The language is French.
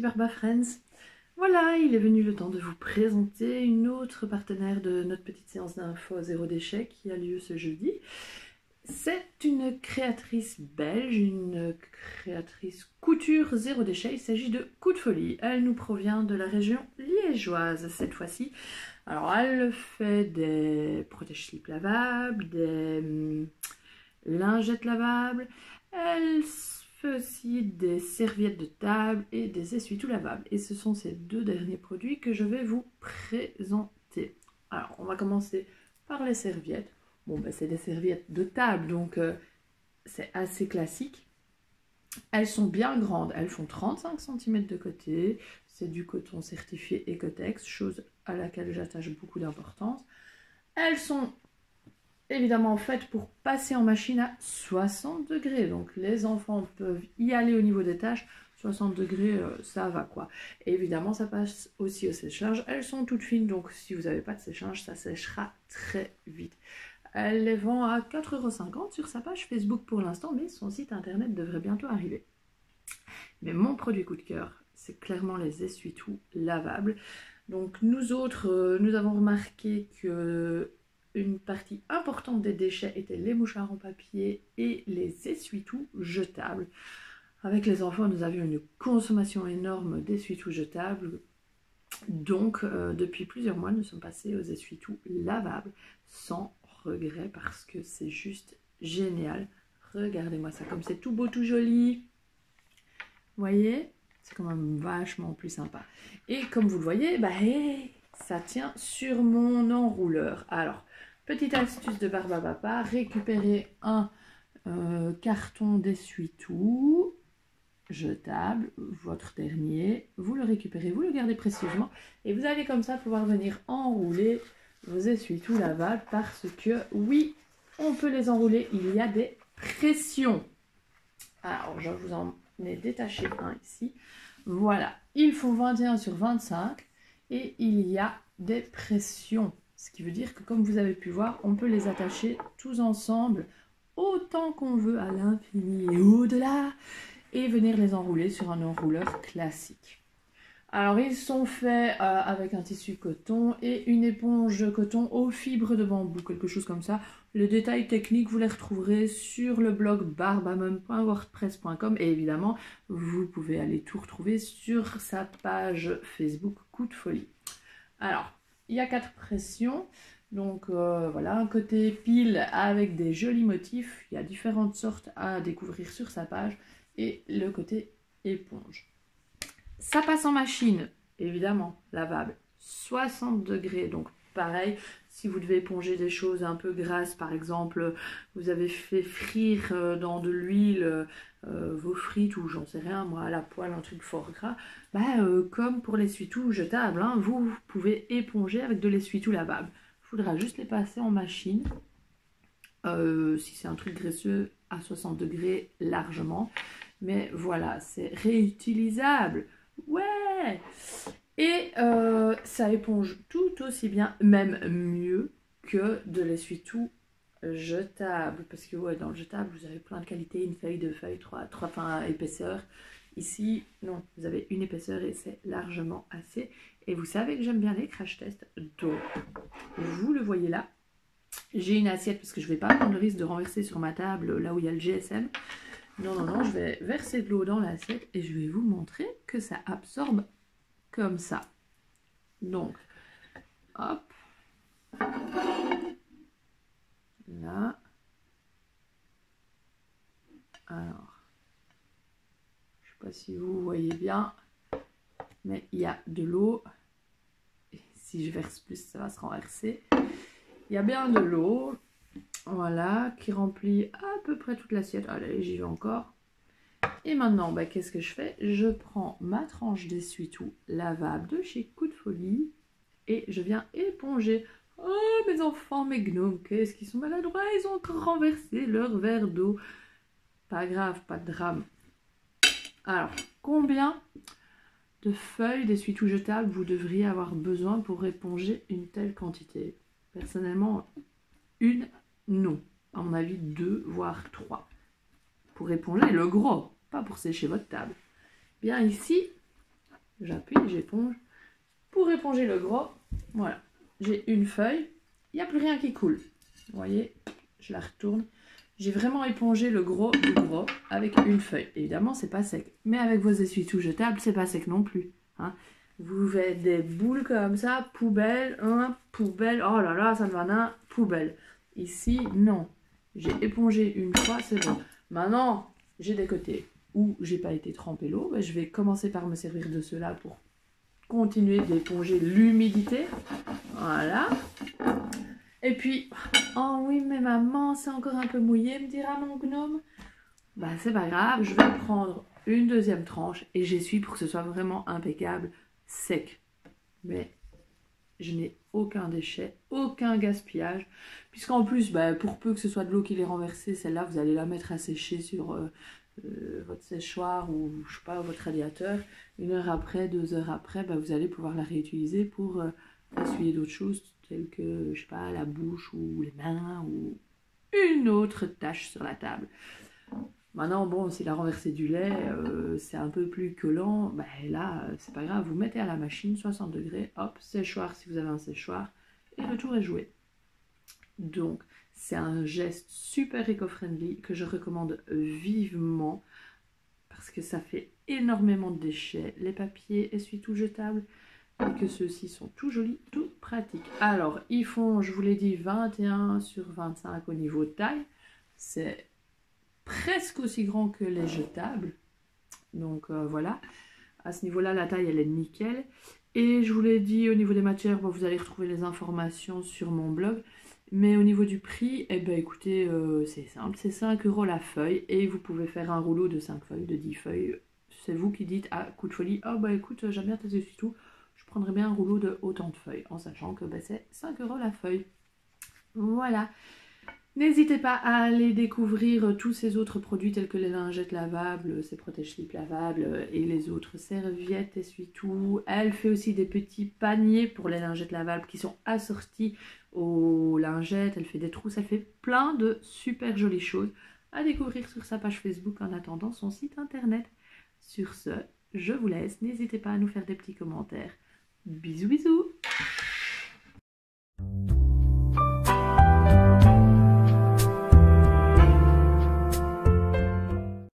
petits Barba Friends. Voilà, il est venu le temps de vous présenter une autre partenaire de notre petite séance d'info zéro déchet qui a lieu ce jeudi. C'est une créatrice belge, une créatrice couture zéro déchet. Il s'agit de Coup de Folie. Elle nous provient de la région liégeoise cette fois-ci. Alors, elle fait des protège-slips lavables, des lingettes lavables. Elle fait aussi des serviettes de table et des essuie-tout lavables. Et ce sont ces deux derniers produits que je vais vous présenter. Alors, on va commencer par les serviettes. Bon, ben, c'est des serviettes de table, donc c'est assez classique. Elles sont bien grandes, elles font 35 cm de côté. C'est du coton certifié Ecotex, chose à laquelle j'attache beaucoup d'importance. Elles sont évidemment faites pour passer en machine à 60 degrés. Donc les enfants peuvent y aller au niveau des tâches. 60 degrés, ça va quoi. Et évidemment, ça passe aussi au séchage. Elles sont toutes fines, donc si vous n'avez pas de séchage, ça séchera très vite. Elle les vend à 4,50 € sur sa page Facebook pour l'instant, mais son site internet devrait bientôt arriver. Mais mon produit coup de cœur, c'est clairement les essuie-tout lavables. Donc nous autres, nous avons remarqué que une partie importante des déchets étaient les mouchoirs en papier et les essuie-tout jetables. Avec les enfants, nous avions une consommation énorme d'essuie-tout jetables. Donc, depuis plusieurs mois, nous sommes passés aux essuie-tout lavables sans regret parce que c'est juste génial. Regardez-moi ça, comme c'est tout beau, tout joli. Vous voyez, c'est quand même vachement plus sympa. Et comme vous le voyez, bah, ça tient sur mon enrouleur. Alors, petite astuce de Barba Papa, récupérez un carton d'essuie-tout jetable, votre dernier, vous le récupérez, vous le gardez précieusement et vous allez comme ça pouvoir venir enrouler vos essuie-tout lavables parce que oui, on peut les enrouler, il y a des pressions. Alors, je vous en ai détaché un ici. Voilà, ils font 21 sur 25 et il y a des pressions. Ce qui veut dire que comme vous avez pu voir, on peut les attacher tous ensemble autant qu'on veut à l'infini et au-delà et venir les enrouler sur un enrouleur classique. Alors, ils sont faits avec un tissu coton et une éponge coton aux fibres de bambou, quelque chose comme ça. Les détails techniques, vous les retrouverez sur le blog barbamum.wordpress.com et évidemment, vous pouvez aller tout retrouver sur sa page Facebook Coup de Folie. Alors, il y a 4 pressions. Donc voilà, un côté pile avec des jolis motifs. Il y a différentes sortes à découvrir sur sa page. Et le côté éponge. Ça passe en machine, évidemment, lavable, 60 degrés. Donc pareil, si vous devez éponger des choses un peu grasses, par exemple, vous avez fait frire dans de l'huile vos frites ou j'en sais rien, moi à la poêle, un truc fort gras, bah, comme pour l'essuie-tout jetable, hein, vous pouvez éponger avec de l'essuie-tout lavable. Il faudra juste les passer en machine. Si c'est un truc graisseux à 60 degrés largement, mais voilà, c'est réutilisable, ouais, et ça éponge tout aussi bien, même mieux que de l'essuie-tout jetable, parce que ouais, dans le jetable vous avez plein de qualités, une feuille, deux feuilles, trois fins épaisseur. Ici non, vous avez une épaisseur et c'est largement assez. Et vous savez que j'aime bien les crash tests, donc vous le voyez là. J'ai une assiette parce que je ne vais pas prendre le risque de renverser sur ma table là où il y a le GSM. Non, je vais verser de l'eau dans l'assiette et je vais vous montrer que ça absorbe comme ça. Donc, hop. Là. Alors, je ne sais pas si vous voyez bien, mais il y a de l'eau. Si je verse plus, ça va se renverser. Il y a bien de l'eau, voilà, qui remplit à peu près toute l'assiette. Allez, j'y vais encore. Et maintenant, bah, qu'est-ce que je fais? Je prends ma tranche d'essuie-tout lavable de chez Coup de Folie et je viens éponger. Oh, mes enfants, mes gnomes, qu'est-ce qu'ils sont maladroits? Ils ont encore renversé leur verre d'eau. Pas grave, pas de drame. Alors, combien de feuilles d'essuie-tout jetable vous devriez avoir besoin pour éponger une telle quantité? Personnellement, une, non. À mon avis, 2, voire 3. Pour éponger le gros, pas pour sécher votre table. Bien ici, j'appuie, j'éponge. Pour éponger le gros, voilà, j'ai une feuille, il n'y a plus rien qui coule. Vous voyez, je la retourne. J'ai vraiment épongé le gros du gros avec une feuille. Évidemment, c'est pas sec. Mais avec vos essuie-tout jetables, c'est pas sec non plus. Hein. Vous faites des boules comme ça, poubelle, poubelle. Oh là là, ça ne va rien, poubelle. Ici, non. J'ai épongé une fois, c'est bon. Maintenant, j'ai des côtés où j'ai pas été tremper l'eau. Je vais commencer par me servir de cela pour continuer d'éponger l'humidité. Voilà. Et puis, oh oui, mais maman, c'est encore un peu mouillé, me dira mon gnome. Bah, c'est pas grave, je vais prendre une deuxième tranche et j'essuie pour que ce soit vraiment impeccable, sec. Mais je n'ai aucun déchet, aucun gaspillage. Puisqu'en plus, bah, pour peu que ce soit de l'eau qui l'ait renversée, celle-là, vous allez la mettre à sécher sur votre séchoir ou, je sais pas, votre radiateur. 1 heure après, 2 heures après, bah, vous allez pouvoir la réutiliser pour essuyer d'autres choses, telles que, je sais pas, la bouche ou les mains ou une autre tâche sur la table. Maintenant, bon, s'il a renversé du lait, c'est un peu plus collant, bah, là, c'est pas grave, vous mettez à la machine, 60 degrés, hop, séchoir si vous avez un séchoir, et le tour est joué. Donc, c'est un geste super éco-friendly que je recommande vivement, parce que ça fait énormément de déchets, les papiers essuie-tout jetables, et que ceux-ci sont tout jolis, tout pratiques. Alors, ils font, je vous l'ai dit, 21 sur 25 au niveau de taille. C'est presque aussi grand que les jetables. Donc, voilà. À ce niveau-là, la taille, elle est nickel. Et je vous l'ai dit, au niveau des matières, bon, vous allez retrouver les informations sur mon blog. Mais au niveau du prix, eh ben, écoutez, c'est simple, c'est 5 € la feuille. Et vous pouvez faire un rouleau de 5 feuilles, de 10 feuilles. C'est vous qui dites, ah, coup de folie, oh bah écoute, j'aime bien tes essuie-tout. Je prendrais bien un rouleau de autant de feuilles, en sachant que ben, c'est 5 € la feuille. Voilà. N'hésitez pas à aller découvrir tous ces autres produits tels que les lingettes lavables, ces protège-slips lavables et les autres serviettes, essuie-tout. Elle fait aussi des petits paniers pour les lingettes lavables qui sont assortis aux lingettes. Elle fait des trousses, elle fait plein de super jolies choses à découvrir sur sa page Facebook en attendant son site internet. Sur ce, je vous laisse. N'hésitez pas à nous faire des petits commentaires. Bisous bisous.